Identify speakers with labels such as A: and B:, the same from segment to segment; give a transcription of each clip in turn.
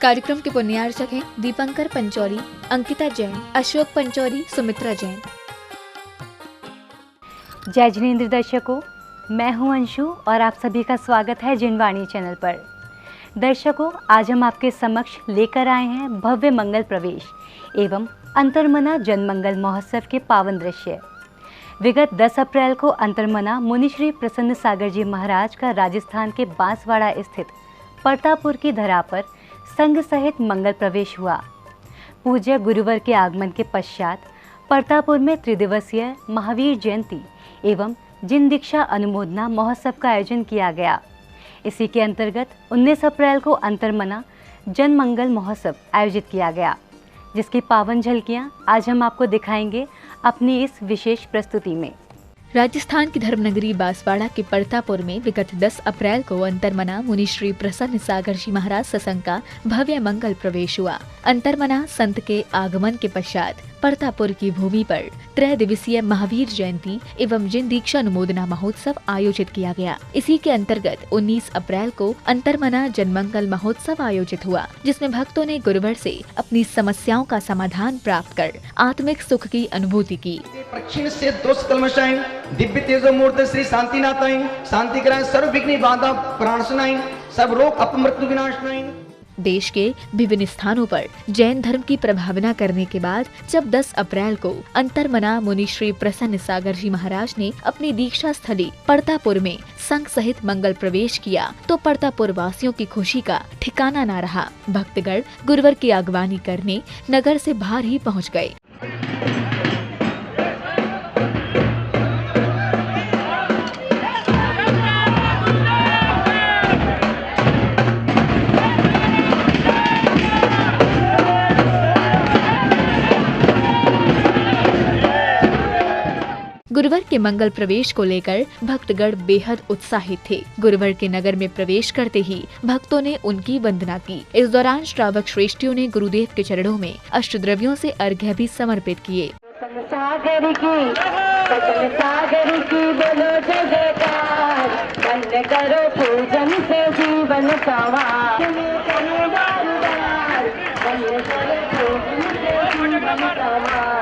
A: कार्यक्रम के पुण्यार्चक हैं दीपंकर पंचौरी, अंकिता जैन, अशोक पंचौरी, सुमित्रा जैन।
B: जय जिनेंद्र दर्शकों, मैं हूं अंशु और आप सभी का स्वागत है जिनवाणी चैनल पर। दर्शकों, आज हम आपके समक्ष लेकर आए हैं भव्य मंगल प्रवेश एवं अंतर्मना जनमंगल महोत्सव के पावन दृश्य। विगत 10 अप्रैल को अंतर्मना मुनिश्री प्रसन्न सागर जी महाराज का राजस्थान के बांसवाड़ा स्थित परतापुर की धरा पर संघ सहित मंगल प्रवेश हुआ। पूज्य गुरुवर के आगमन के पश्चात परतापुर में त्रिदिवसीय महावीर जयंती एवं जिन दीक्षा अनुमोदना महोत्सव का आयोजन किया गया। इसी के अंतर्गत 19 अप्रैल को अंतर्मना जनमंगल महोत्सव आयोजित किया गया, जिसकी पावन झलकियां आज हम आपको दिखाएंगे अपनी इस विशेष प्रस्तुति में।
A: राजस्थान की धर्मनगरी बांसवाड़ा के परतापुर में विगत 10 अप्रैल को अंतर्मना मुनिश्री प्रसन्न सागर जी महाराज सत्संग का भव्य मंगल प्रवेश हुआ। अंतर्मना संत के आगमन के पश्चात परतापुर की भूमि पर त्रैदिवसीय महावीर जयंती एवं जिन दीक्षा अनुमोदना महोत्सव आयोजित किया गया। इसी के अंतर्गत 19 अप्रैल को अंतर्मना जनमंगल महोत्सव आयोजित हुआ, जिसमें भक्तों ने गुरुवर से अपनी समस्याओं का समाधान प्राप्त कर आत्मिक सुख की अनुभूति की।
C: प्रक्षिण से दोष कलमशाएं, दिव्य तेजो मूर्ति श्री शांतिनाथाएं, शांति कराएं, सर्व विघ्न बाधा प्राणसनाएं, सब रोग अपमृत्यु विनाशनाएं।
A: देश के विभिन्न स्थानों पर जैन धर्म की प्रभावना करने के बाद जब 10 अप्रैल को अंतर्मना मुनिश्री प्रसन्न सागर जी महाराज ने अपनी दीक्षा स्थली परतापुर में संघ सहित मंगल प्रवेश किया, तो परतापुर वासियों की खुशी का ठिकाना न रहा। भक्तगण गुरुवर की अगवानी करने नगर से बाहर ही पहुँच गए। गुरुवर के मंगल प्रवेश को लेकर भक्तगण बेहद उत्साहित थे। गुरुवर के नगर में प्रवेश करते ही भक्तों ने उनकी वंदना की। इस दौरान श्रावक श्रेष्ठियों ने गुरुदेव के चरणों में अष्टद्रव्यों से अर्घ्य भी समर्पित किए।
D: सागर की बोलो जय जयकार, बंद करो पूजन से जीवन सवार, बंद करो पूजन से जीवन सवार।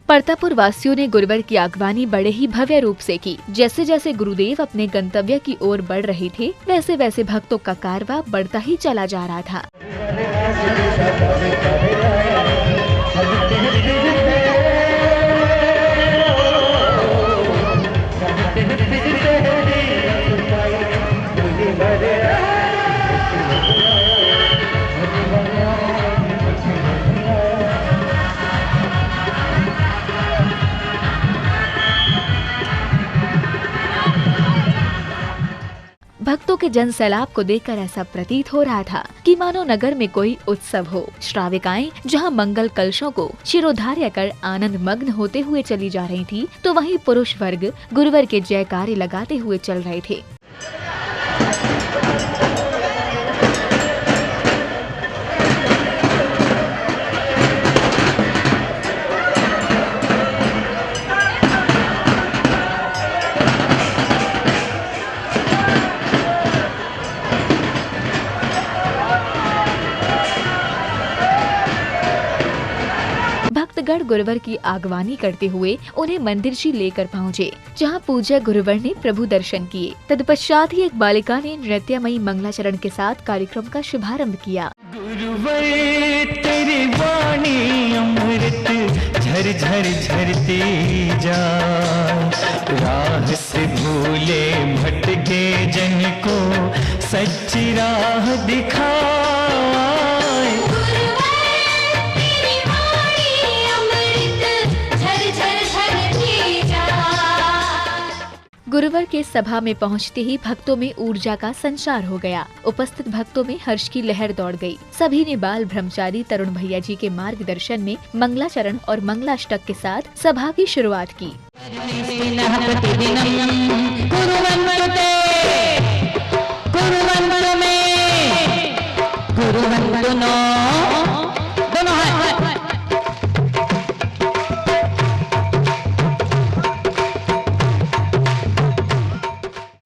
A: परतापुर वासियों ने गुरुवर की आगवानी बड़े ही भव्य रूप से की। जैसे जैसे गुरुदेव अपने गंतव्य की ओर बढ़ रहे थे, वैसे वैसे भक्तों का कारवां बढ़ता ही चला जा रहा था। भक्तों के जन सैलाब को देखकर ऐसा प्रतीत हो रहा था कि मानो नगर में कोई उत्सव हो। श्राविकाएं जहां मंगल कलशों को शिरोधार्य कर आनंद मग्न होते हुए चली जा रही थी, तो वहीं पुरुष वर्ग गुरुवर के जयकारे लगाते हुए चल रहे थे। भक्तगण गुरुवर की आगवानी करते हुए उन्हें मंदिर जी लेकर पहुँचे, जहाँ पूज्य गुरुवर ने प्रभु दर्शन किए। तत्पश्चात ही एक बालिका ने नृत्यमयी मंगलाचरण के साथ कार्यक्रम का शुभारंभ किया।
E: गुरुवर तेरी वाणी अमृत झर झर झरती जा, राह से भूले भटके जन को सच्ची राह दिखा।
A: गुरुवर के सभा में पहुंचते ही भक्तों में ऊर्जा का संचार हो गया। उपस्थित भक्तों में हर्ष की लहर दौड़ गई। सभी ने बाल ब्रह्मचारी तरुण भैया जी के मार्गदर्शन में मंगलाचरण और मंगलाष्टक के साथ सभा की शुरुआत की।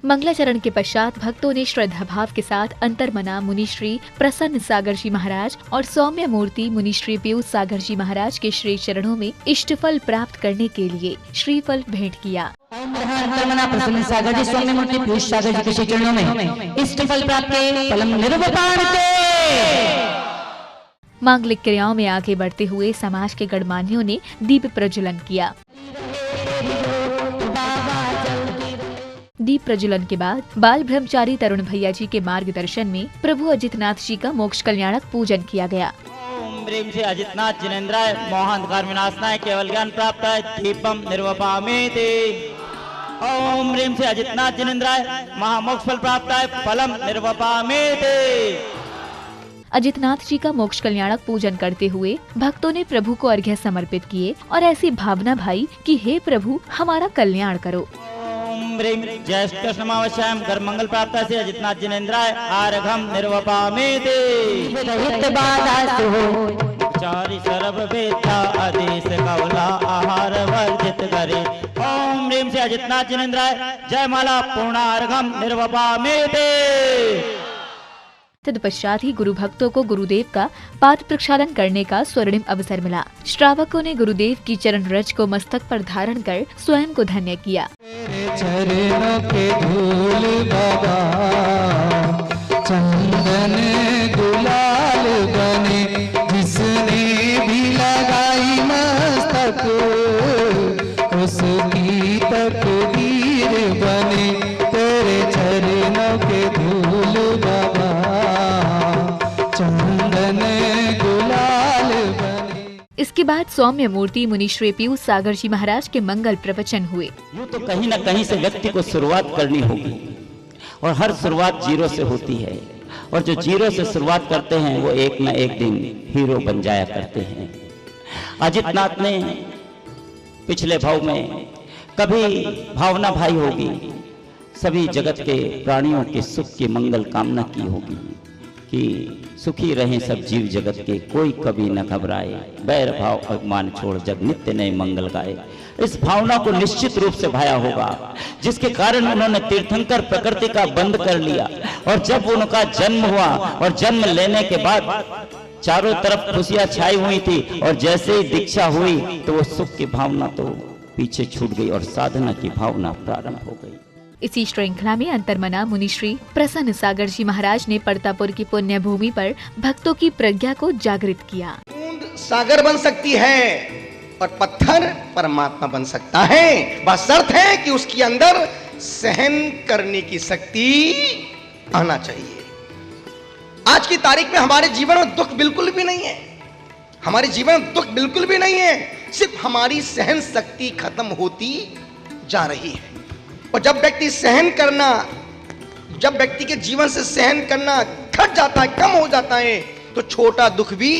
A: मंगलाचरण के पश्चात भक्तों ने श्रद्धा भाव के साथ अंतर्मना मुनि श्री प्रसन्न सागर जी महाराज और सौम्य मूर्ति मुनि श्री पीयूष सागर जी महाराज के श्री चरणों में इष्टफल प्राप्त करने के लिए श्रीफल भेंट किया।
F: अंतर्मना प्रसन्न सागर जी सौम्य मूर्ति पीयूष सागर जी के श्री चरणों में इष्टफल प्राप्त के फलम निरुपपाण के।
A: मांगलिक क्रियाओं में आगे बढ़ते हुए समाज के गणमान्यों ने दीप प्रज्वलन किया। दीप प्रज्वलन के बाद बाल ब्रह्मचारी तरुण भैया जी के मार्गदर्शन में प्रभु अजितनाथ जी का मोक्ष कल्याणक पूजन किया गया।
G: ओम ह्रीं से अजितनाथ जिनेन्द्राय मोहांधकार विनाशनाय केवल ज्ञान प्राप्त है दीपम निर्वपामेति। ओम ह्रीं से अजितनाथ जिनेन्द्राय महामोक्ष फल प्राप्त है फलम निर्वपामेति।
A: अजितनाथ जी का मोक्ष कल्याणक पूजन करते हुए भक्तों ने प्रभु को अर्घ्य समर्पित किए और ऐसी भावना भाई कि हे प्रभु हमारा कल्याण करो।
G: ओम ह्रीं ज्येष्ठ कृष्णमावस्याम घर मंगल प्राप्त से अजितनाथ जिनेन्द्राय आर्घम निर्वपामेति। चारि सर्व वेदा आदेश कवला आहार वर्जित करे। ओम ह्रीं से अजितनाथ जिनेन्द्राय जयमाला पूर्णार्घम निर्वपामेति।
A: तत्पश्चात ही गुरु भक्तों को गुरुदेव का पाद प्रक्षालन करने का स्वर्णिम अवसर मिला। श्रावकों ने गुरुदेव की चरण रज को मस्तक पर धारण कर स्वयं को धन्य किया।
E: चरणों के धूल बाबा चंदन गुलाल बने जिसने भी लगाई मस्तक उसकी तकदीर बने। तेरे चरणों के धूल बाबा
A: इसके बाद सौम्य मूर्ति मुनि श्री पीयूष सागर जी महाराज के मंगल प्रवचन हुए।
G: यूँ तो कहीं न कहीं से व्यक्ति को शुरुआत करनी होगी और हर शुरुआत जीरो से होती है और जो जीरो से शुरुआत करते हैं वो एक न एक दिन हीरो बन जाया करते हैं। अजितनाथ ने पिछले भाव में कभी भावना भाई होगी सभी जगत के प्राणियों के सुख की मंगल कामना की होगी कि सुखी रहें सब जीव जगत के कोई कभी न घबराए बैर भाव अभिमान छोड़ जग नित्य नए मंगल गाए। इस भावना को निश्चित रूप से भाया होगा जिसके कारण उन्होंने तीर्थंकर प्रकृति का बंद कर लिया और जब उनका जन्म हुआ और जन्म लेने के बाद चारों तरफ खुशियां छाई हुई थी और जैसे ही दीक्षा हुई तो वो सुख की भावना तो पीछे छूट गई और साधना की भावना प्रारंभ हो गई।
A: इसी श्रृंखला में अंतर्मना मुनि श्री प्रसन्न सागर जी महाराज ने परतापुर की पुण्य भूमि पर भक्तों की प्रज्ञा को जागृत किया।
C: बूंद सागर बन सकती है और पत्थर परमात्मा बन सकता है, बस शर्त है कि उसके अंदर सहन करने की शक्ति आना चाहिए। आज की तारीख में हमारे जीवन में दुख बिल्कुल भी नहीं है, हमारे जीवन में दुख बिल्कुल भी नहीं है, सिर्फ हमारी सहन शक्ति खत्म होती जा रही है। और जब व्यक्ति के जीवन से सहन करना घट जाता है, कम हो जाता है, तो छोटा दुख भी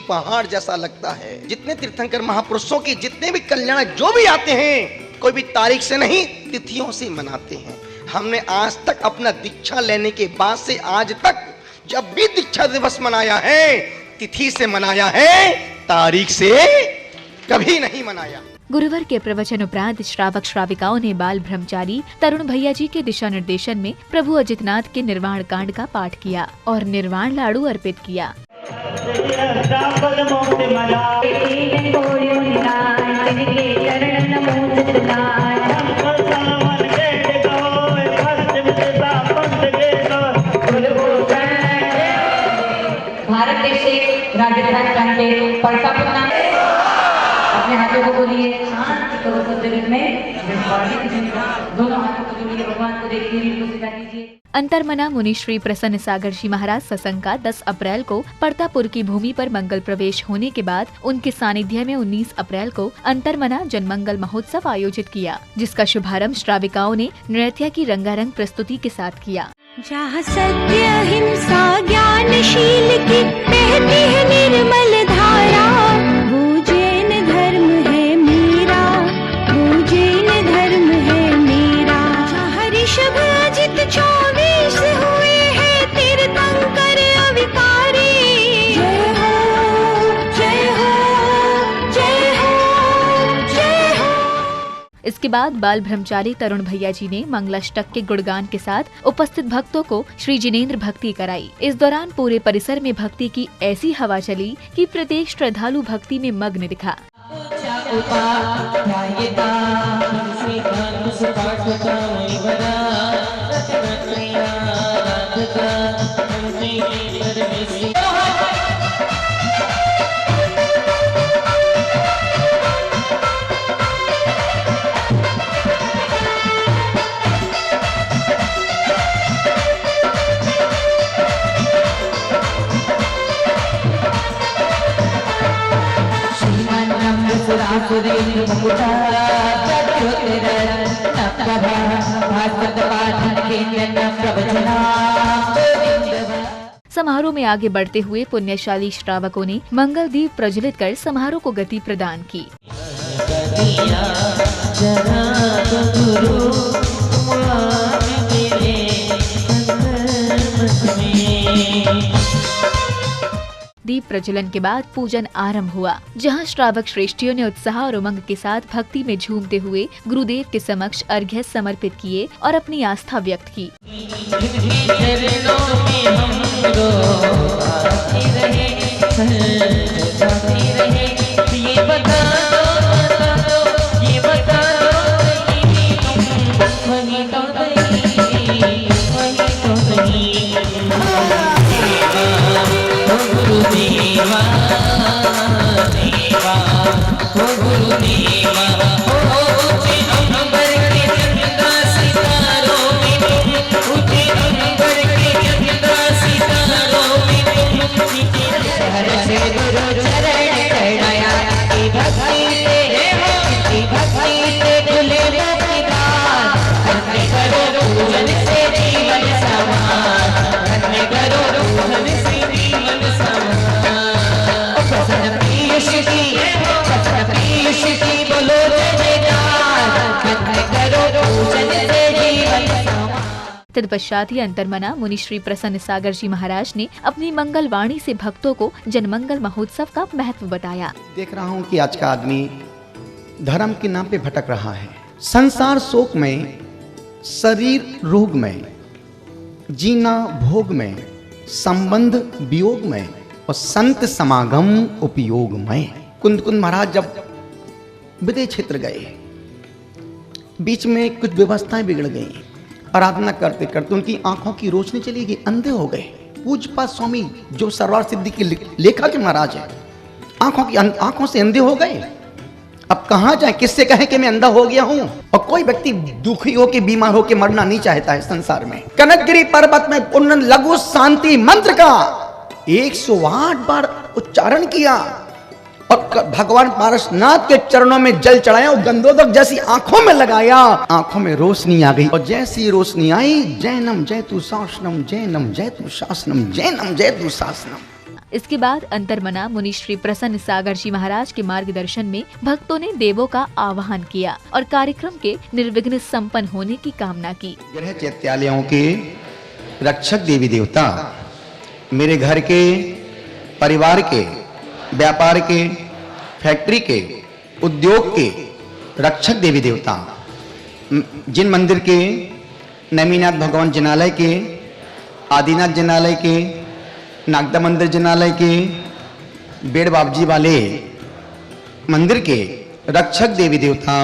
C: पहाड़ जैसा लगता है। जितने तीर्थंकर महापुरुषों के जितने भी कल्याण जो भी आते हैं कोई भी तारीख से नहीं तिथियों से मनाते हैं। हमने आज तक अपना दीक्षा लेने के बाद से आज तक जब भी दीक्षा दिवस मनाया है तिथि से मनाया है, तारीख से कभी नहीं मनाया।
A: गुरुवर के प्रवचन उपरांत श्रावक श्राविकाओं ने बाल ब्रह्मचारी तरुण भैया जी के दिशा निर्देशन में प्रभु अजितनाथ के निर्वाण कांड का पाठ किया और निर्वाण लाडू अर्पित किया।
F: भारत देश से राजस्थान प्रांत के परतापुर नाम अपने हाथों को बोलिए शांति करो दिल में, दोनों हाथों को जोड़िए, भगवान को देखिए, इनको सिखा दीजिए।
A: अंतर्मना मुनि श्री प्रसन्न सागर जी महाराज सत्संग का 10 अप्रैल को परतापुर की भूमि पर मंगल प्रवेश होने के बाद उनके सानिध्य में 19 अप्रैल को अंतर्मना जनमंगल महोत्सव आयोजित किया, जिसका शुभारंभ श्राविकाओं ने नृत्य की रंगारंग प्रस्तुति के साथ किया।
H: जहाँ सत्य अहिंसा ज्ञानशील की बहती है निर्मल धारा, वो जैन धर्म है मेरा, वो जैन धर्म है मेरा। जहाँ ऋषभ अजित 24 हुए हैं तीर्थंकर अविकारी। जय हो जय हो जय हो जय हो।
A: इसके बाद बाल ब्रह्मचारी तरुण भैया जी ने मंगलाष्टक के गुणगान के साथ उपस्थित भक्तों को श्री जिनेंद्र भक्ति कराई। इस दौरान पूरे परिसर में भक्ति की ऐसी हवा चली कि प्रत्येक श्रद्धालु भक्ति में मग्न दिखा। समारोह में आगे बढ़ते हुए पुण्यशाली श्रावकों ने मंगल दीप प्रज्वलित कर समारोह को गति प्रदान की। दीप प्रज्वलन के बाद पूजन आरंभ हुआ, जहां श्रावक श्रेष्ठियों ने उत्साह और उमंग के साथ भक्ति में झूमते हुए गुरुदेव के समक्ष अर्घ्य समर्पित किए और अपनी आस्था व्यक्त की। तत्पश्चात ही अंतर्मना मुनि श्री प्रसन्न सागर जी महाराज ने अपनी मंगल वाणी से भक्तों को जनमंगल महोत्सव का महत्व बताया।
C: देख रहा हूँ कि आज का आदमी धर्म के नाम पे भटक रहा है, संसार शोक में, शरीर रोग में, जीना भोग में, संबंध वियोग में और संत समागम उपयोग में। कुंद महाराज जब विदेश क्षेत्र गए, बीच में कुछ व्यवस्थाएं बिगड़ गई, आराधना करते करते उनकी आंखों की रोशनी चली गई, अंधे हो गए। पूज्यपाद स्वामी जो सरवार सिद्धि के लेखा के महाराज है, आंखों से अंधे हो गए। अब कहां जाए, किससे कहें कि मैं अंधा हो गया हूं। और कोई व्यक्ति दुखी हो के, बीमार हो के मरना नहीं चाहता है संसार में। कनकगिरी पर्वत में उन्होंने लघु शांति मंत्र का 108 बार उच्चारण किया और भगवान पारसनाथ के चरणों में जल चढ़ाया और गंधोदक जैसी आंखों में लगाया, आंखों में रोशनी आ गई। और जैसी रोशनी आई, जैनम जयतु शासनम, जैनम जयतु शासनम, जैनम जयतु शासनम।
A: इसके बाद अंतर्मना मुनि श्री प्रसन्न सागर जी महाराज के मार्गदर्शन में भक्तों ने देवों का आवाहन किया और कार्यक्रम के निर्विघ्न संपन्न होने की कामना की।
C: ग्रह चैत्यालयों के रक्षक देवी देवता, मेरे घर के, परिवार के, व्यापार के, फैक्ट्री के, उद्योग के रक्षक देवी देवता, जिन मंदिर के, नैमीनाथ भगवान जिनालय के, आदिनाथ जिनालय के, नागदा मंदिर जिनालय के, बेड़ बाबजी वाले मंदिर के रक्षक देवी देवता,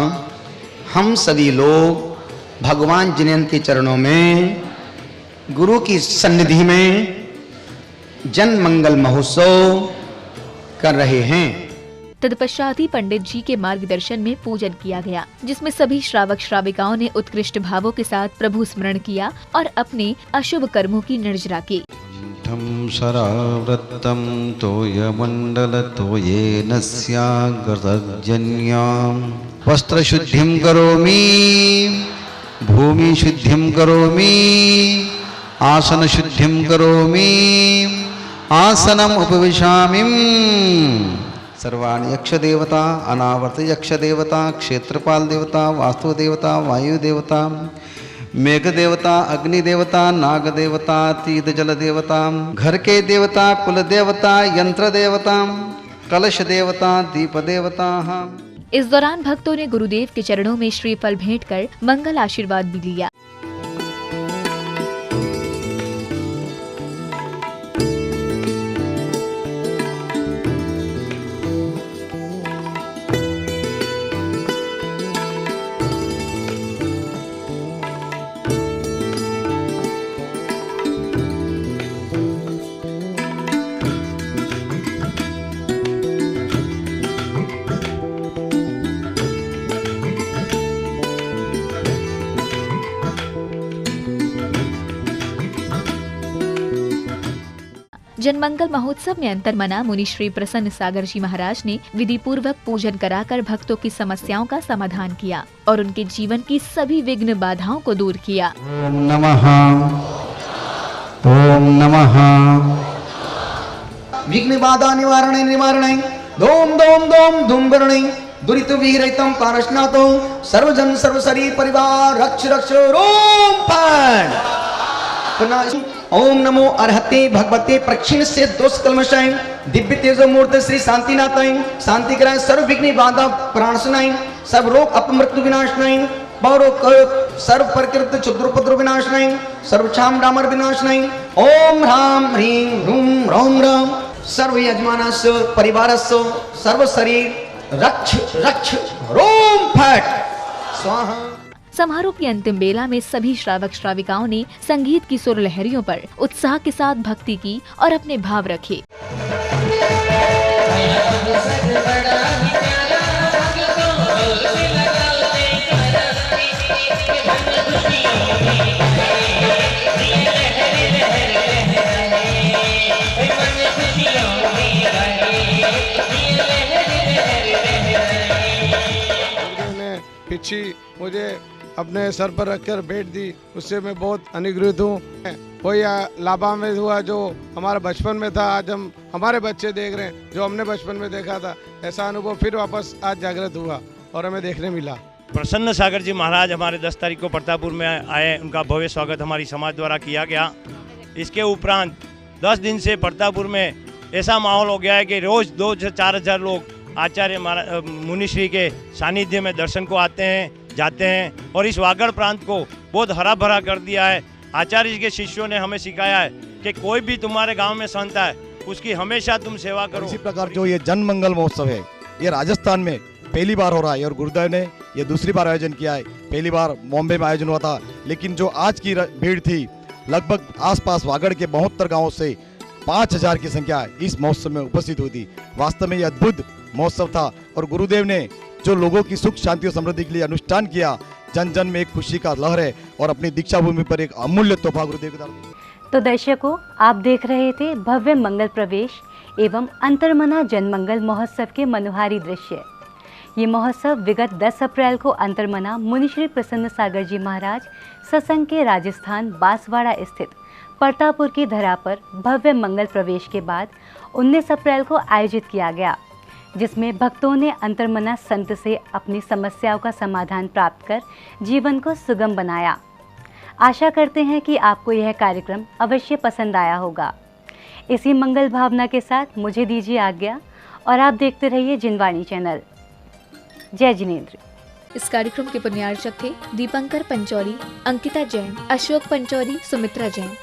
C: हम सभी लोग भगवान जिनेंद्र के चरणों में, गुरु की सन्निधि में जन मंगल महोत्सव कर रहे हैं।
A: तत्पश्चात ही पंडित जी के मार्गदर्शन में पूजन किया गया, जिसमें सभी श्रावक श्राविकाओं ने उत्कृष्ट भावों के साथ प्रभु स्मरण किया और अपने अशुभ कर्मों की निर्जरा की।
E: शरावृत्तं तोयमण्डल तोयेन स्यागर्जन्यां वस्त्रशुद्धिं करोमि, भूमिशुद्धिं करोमि, आसनशुद्धिं करोमि, आसनम् उपविशामि। सर्वाणि यक्ष देवता, अनावर्त यक्ष देवता, क्षेत्रपाल देवता, वास्तु देवता, वायु देवता, मेघ देवता, अग्नि देवता, नाग देवता, तीर्थ जल देवता, घर के देवता, कुल देवता, यंत्र देवता, कलश देवता, दीप देवता।
A: इस दौरान भक्तों ने गुरुदेव के चरणों में श्रीफल भेंट कर मंगल आशीर्वाद भी लिया। जनमंगल महोत्सव में अंतर्मना मुनि श्री प्रसन्न सागर जी महाराज ने विधि पूर्वक पूजन कराकर भक्तों की समस्याओं का समाधान किया और उनके जीवन की सभी विघ्न बाधाओं को दूर किया।
E: ओम नमः ओम नमः।
C: विघ्न बाधा निवारण निवारण दोम दोम दोम धूम वरण दुरित विरहितम पारसनाथो सर्वजन सर्व शरीर परिवार रक्ष रक्ष रोम फण। ओम नमो अर्हते भगवते प्रक्षिण से दोष कलमशाय दिव्य तेजो मूर्त श्री शांतिनाथाय शांति कराय सर्व विघ्न बाधा प्राणसनाय सब रोग अपमृत्यु विनाशनाय पौरो सर्व प्रकृत क्षुद्रोपद्रव विनाशनाय सर्व क्षाम डामर विनाशनाय ओम ह्राम ह्रीं रूम रोम राम सर्व यजमानस्य परिवारस्य सर्व शरीर रक्ष रक्ष रोम फट स्वाहा।
A: समारोह की अंतिम बेला में सभी श्रावक श्राविकाओं ने संगीत की सुर लहरियों पर उत्साह के साथ भक्ति की और अपने भाव रखे।
I: पिछी मुझे अपने सर पर रखकर भेंट दी, उससे मैं बहुत अनुग्रहित हूँ। कोई लाभान्वित हुआ जो हमारा बचपन में था, आज हम हमारे बच्चे देख रहे हैं जो हमने बचपन में देखा था। ऐसा अनुभव फिर वापस आज जागृत हुआ और हमें देखने मिला।
J: प्रसन्न सागर जी महाराज हमारे 10 तारीख को प्रतापपुर में आए, उनका भव्य स्वागत हमारी समाज द्वारा किया गया। इसके उपरांत 10 दिन से प्रतापपुर में ऐसा माहौल हो गया है कि रोज़ 2 से 4 हज़ार लोग आचार्य मुनिश्री के सानिध्य में दर्शन को आते हैं, जाते हैं और इस वागड़ प्रांत को बहुत हरा भरा कर दिया है। आचार्य जी के शिष्यों ने हमें सिखाया है कि कोई भी तुम्हारे गांव में संत है उसकी हमेशा तुम सेवा करो।
K: इसी प्रकार जो ये जनमंगल महोत्सव है ये राजस्थान में पहली बार हो रहा है और गुरुदेव ने ये दूसरी बार आयोजन किया है। पहली बार बॉम्बे में आयोजन हुआ था, लेकिन जो आज की भीड़ थी लगभग आसपास वागड़ के 72 गाँव से 5000 की संख्या इस महोत्सव में उपस्थित हुई थी। वास्तव में ये अद्भुत महोत्सव था और गुरुदेव ने जो लोगों की सुख शांति और समृद्धि के लिए अनुष्ठान किया, जन जन में एक खुशी का लहर है और अपनी दीक्षा भूमि पर एक अमूल्य तोहफा गुरुदेव का।
B: तो दर्शकों, आप देख रहे थे भव्य मंगल प्रवेश एवं अंतर्मना जनमंगल महोत्सव के मनोहारी दृश्य। ये महोत्सव विगत 10 अप्रैल को अंतर्मना मुनिश्री प्रसन्न सागर जी महाराज सत्संग के राजस्थान बांसवाड़ा स्थित प्रतापपुर की धरा पर भव्य मंगल प्रवेश के बाद 19 अप्रैल को आयोजित किया गया, जिसमें भक्तों ने अंतर्मना संत से अपनी समस्याओं का समाधान प्राप्त कर जीवन को सुगम बनाया। आशा करते हैं कि आपको यह कार्यक्रम अवश्य पसंद आया होगा। इसी मंगल भावना के साथ मुझे दीजिए आज्ञा और आप देखते रहिए जिनवाणी चैनल। जय जिनेंद्र।
A: इस कार्यक्रम के पुण्यार्चक थे दीपंकर पंचौली, अंकिता जैन, अशोक पंचौली, सुमित्रा जैन।